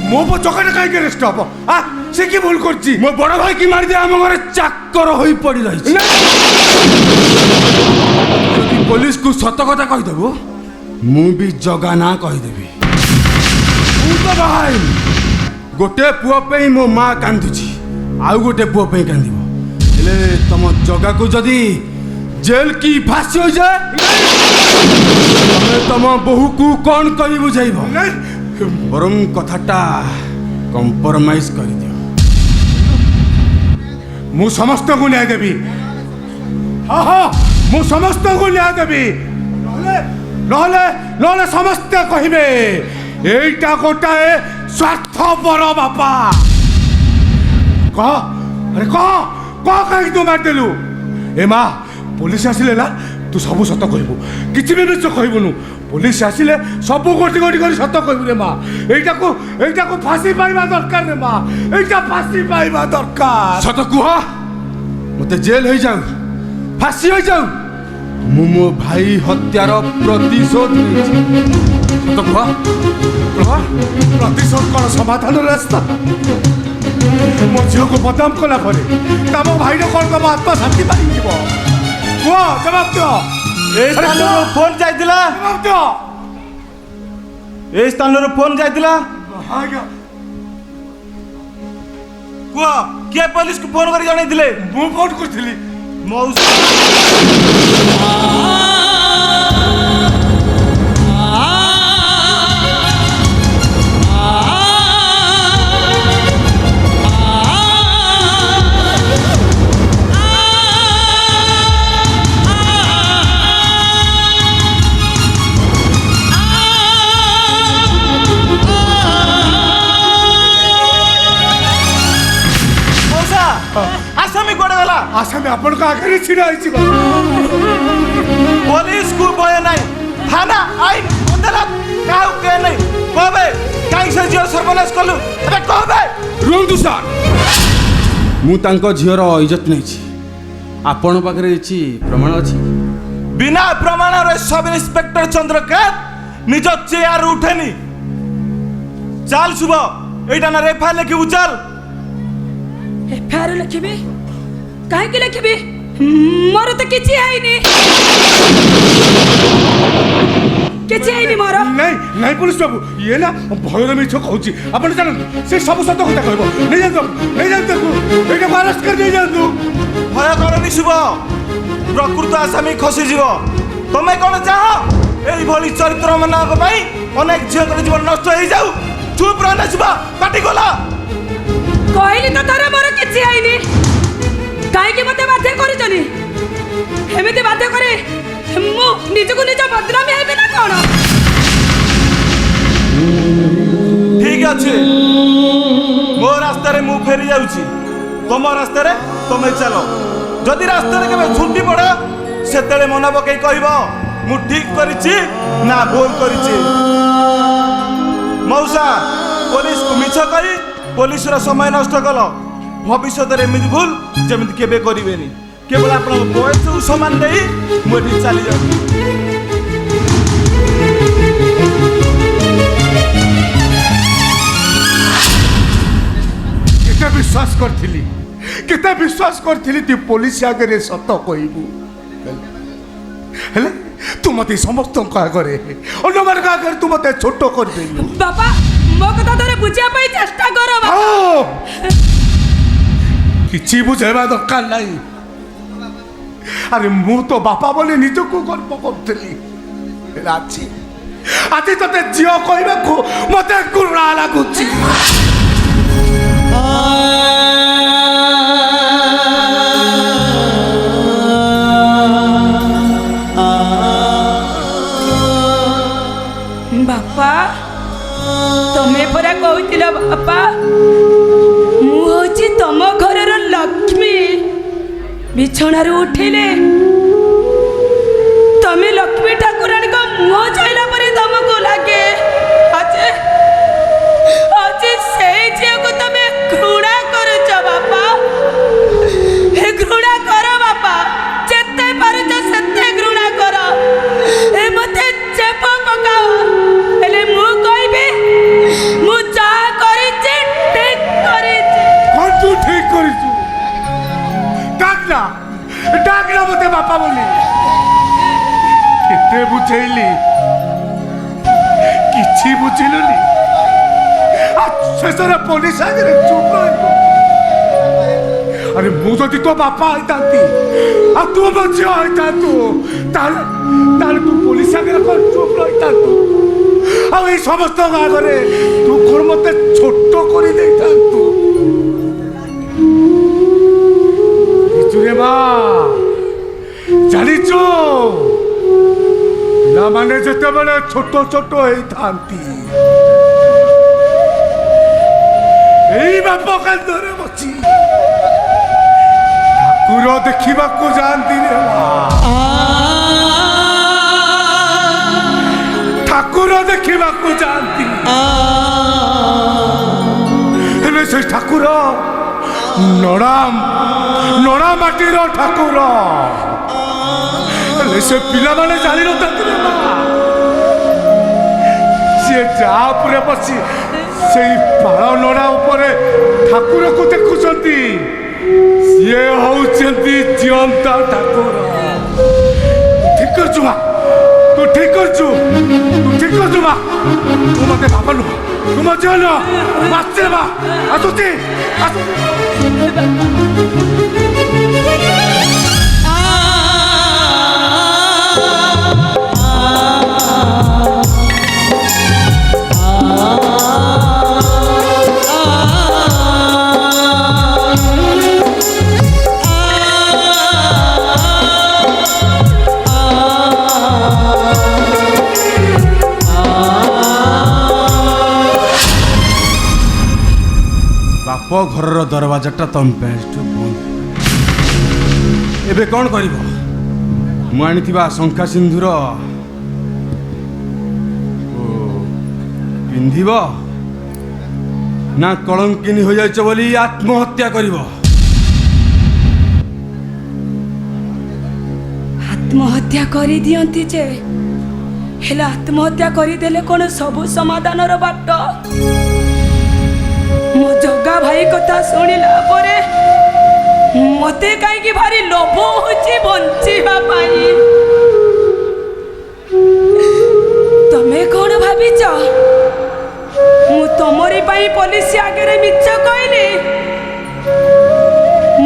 ମୋ ପୁଅ ଜଗାଟା କାହିଁକି ଆରେଷ୍ଟ ହବ ସେ କି ଭୁଲ କରିଛି ମୋ ବଡ଼ ଭାଇ କି ମାରିଦେ ଆମ ଘରେ ଚାକର ହୋଇ ପଡ଼ି ରହିଛି ଯଦି ପୋଲିସକୁ ସତ କଥା କହିଦେବୁ ମୁଁ ବି ଜଗା ନା କହିଦେବି ମୁଁ ତ ଭାଇ ଗୋଟେ ପୁଅ ପାଇଁ ମୋ ମା କାନ୍ଦୁଛି ଆଉ ଗୋଟେ ପୁଅ ପାଇଁ କାନ୍ଦିବ ହେଲେ ତମ ଜଗାକୁ ଯଦି ଜେଲ କି ଫାଶୀ ହୋଇଯାଏ ତମେ ତମ ବୋହୂକୁ କ'ଣ କହି ବୁଝାଇବ ବରଂ କଥାଟା କମ୍ପ୍ରମାଇଜ କରିଦିଅ ମୁଁ ସମସ୍ତଙ୍କୁ ନ୍ୟାୟ ଦେବି ହଁ ମୁଁ ସମସ୍ତଙ୍କୁ ନ୍ୟାୟ ଦେବି ନହେଲେ ନହେଲେ ସମସ୍ତେ କହିବେ এইটা গোটাଏ ସ୍ୱାର୍ଥପର ବାପା କହ ଆରେ କହ କହ କାହିଁକି ତୁ ମାରିଦେଲୁ ଏ ମା ପୋଲିସ ଆସିଲେ ନା ତୁ ସବୁ ସତ କହିବୁ କିଛି ବି ମିଛ କହିବୁନୁ পুলিশ আসলে সব গোটি গোটি করে সত্য কইবু রে মা এইটাকু ফাঁসি পাইবা দরকার রে মা এইটা ফাঁসি পাইবা দরকার সত কুহ মতে জেল হয়ে যাও ফাঁসি হয়ে যাও মু মো ভাই হত্যার প্রতিশোধ নেইছি সত কুহ প্রতিশোধ কর সমাধান রাস্তা মো ঝিওকে বদনাম কলা পরে তম ভাইর কোন তম আত্মা শান্তি পাইব কুহ জবাব দিও এই স্থানর ফোন যাইতিলা এই স্থানর ফোন যাইতিলা কুহ কিଏ ପୋଲିସକୁ ଫୋନ କରି ଜଣେଇଥିଲେ ମୁଁ ଫୋନ କରିଥିଲି ମଉସା आसामी कोड़े वाला आसामी अपन का आगे छिड़ा आइछि पुलिस को भय नाही थाना आईन अदालत काउ के नाही कहबे काई से जियो सर्वनाश कलु अबे कहबे रुंदु सर मु तांको झियर इज्जत नैछि आपण पाखरे छि प्रमाण अछि बिना प्रमाण रे सब इंस्पेक्टर चंद्रकांत निज चेयर उठेनी चाल सुबह एटा ना रेफा लेखि उचल एफआईआर लिखिबी काहे लिखिबी मोर तो किछि आइनी किछि आइनी मोर नहीं नहीं पुलिस बाबू ये ना भय रे मिछ कहूची आपण जानन से सब सत কথা कहबो नहीं जानतो एटा अरेस्ट कर दे जानतो भय करनी शुभ प्रकृत आसामी खसी जीव तमे कोन चाह एई भली चरित्र मानक पई अनेक झियर जीवन नष्ट हो जाऊ चुप रहना शुभ पाटी गला कहली तो तारा मोर किछि आइनी काहे कि मते बाध्य करी जनी हेमिति बाध्य करे मु निजको निज बदनामी हेबे ना कोन ठीक अछि मो रास्ता रे मु फेरी जाउची तुम रास्ता रे तुम चलो जदि रास्ता रे केबे छुट्टी पड़ो सेतेले मन पकई कहबो मु ठीक करिछि ना भूल करिछि मौसा पुलिस को मिछ कहि पुलिस रा समय नष्ट कल भविष्य रे एमिति भूल जेमिति केबे करिवेनी केवल आपन बयस समान देई मोठी चली जाऊ केते विश्वास करथिली ती पुलिस आगे सत कहबू हेले तू मते समस्त आगे अन्य मान आगे तू मते छोट कर देलु बाबा मो कथा तोरे बुझिया पई चेष्टा करो किछि बुझेबा दरकार नाही अरे मु तो बापा बोले निजको गर्व करथिली राची आती तते जियो कहबे को मते गुरा लागुची बापा तमे परा कहूतिल बापा मु होची तम घरर लक्ष्मी बिछणारू उठिले लक्ष्मी ठाकुराणी को मुह चाहला पर तुमको लगे अच्छे अच्छे से झील को तमे घृणा करुच बापा हे घृणा करो बापा जेते पारुच सेते घृणा करो ए मते चेप पकाओ हेले मु कहबे मु जा करिचे ठीक करिचे कौन तू ठीक करिछु डाकना मते बापा बोली केते बुझेली किछि बुझिलुनी आ शेषरे पुलिस आगे चुप रहिलो अरे मु जदि तो बापा आइतांती आ तू बच्चा आइतांतु ताले तू पुलिस आगे चुप रहितांतु आ ए समस्त आगरे तू कोन मते छोट करि देइतांतु रे मा जानिचो पिला माने जेते बेले छोट छोट हेई थांती एई बाप कांदरे बची ठाकुर देखिबा को जानती रे मा ठाकुर देखिबा को जानती हेले से ठाकुर नड़ा माटीर ठाकुर से पिला माने जानी न सी जा उपरे बसी से पाड़ नड़ा उपरे ठाकुर को देखुंट सी होती जीवंता ठाकुर ठीक कर चुमा तू ठीक कर चु तू ठीक कर चुमा तू मते बाबा नु तू मजे न मास्टर बा आसुती बाप घर दरवाजाटा तम बेस्ट बंद एबे कौन करिब मु आनिथिबा शंका सिंधुर पिंधिब ना कलंकिनी हो जाइछ बोली आत्महत्या करिब आत्महत्या करी दियंती जे हेला आत्महत्या करी देले कोन सब समाधानर बाट मो जगा भाई कथा शुणिला परे मते कहीं भारी लोभ होची बंचीबा पाई तमे कौन भाविच मु तमरी पाई पुलिस आगे मिछ कहली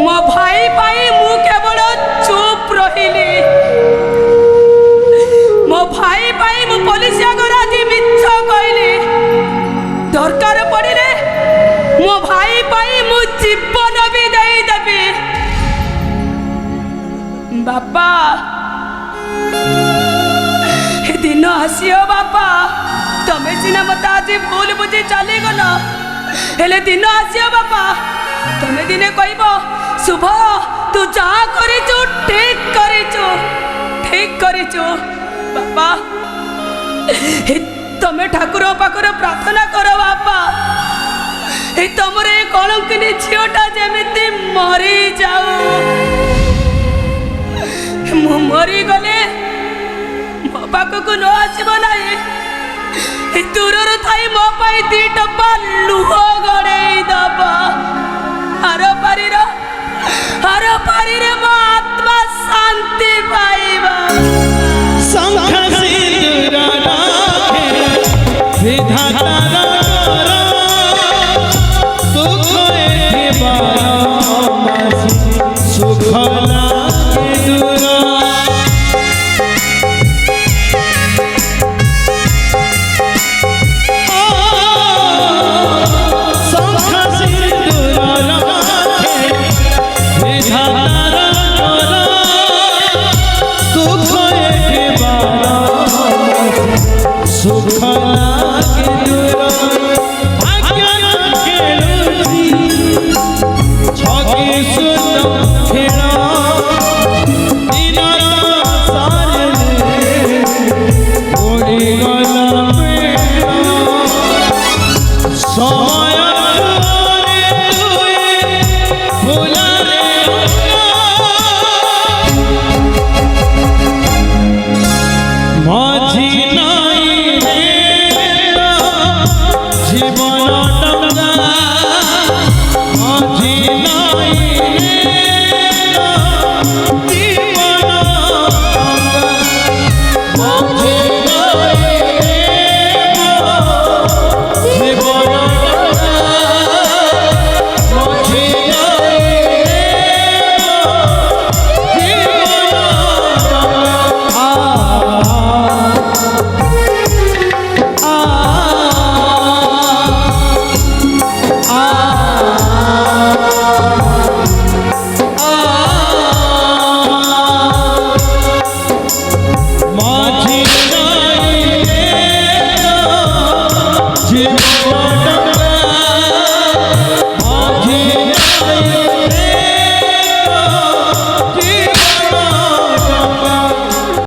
मो भाई पाई मु केवल चुप रहिली मो भाई पाई मु पुलिस आगे आज मिछ कहली दरकार पड़े मो भाई पाई मु जीवन भी दे देबी बापा दिन आसियो बापा तमे सिना मत आज भूल बुझी चली गल हेले दिन आसियो बापा तमे दिने कहब शुभ तू जा करिचु ठीक करिचु बापा तमे ठाकुर पाखर प्रार्थना कर बापा तमरे कलंकिनी झीटा जेमिति मरी जाऊ मु मरी गले मो पाखक न आसब ना दूर थी मो पाई दी टप्पा लुह गड़े दबा हर पारी मो आत्मा शांति पाइबा शंख सिंदूर विधाता दुख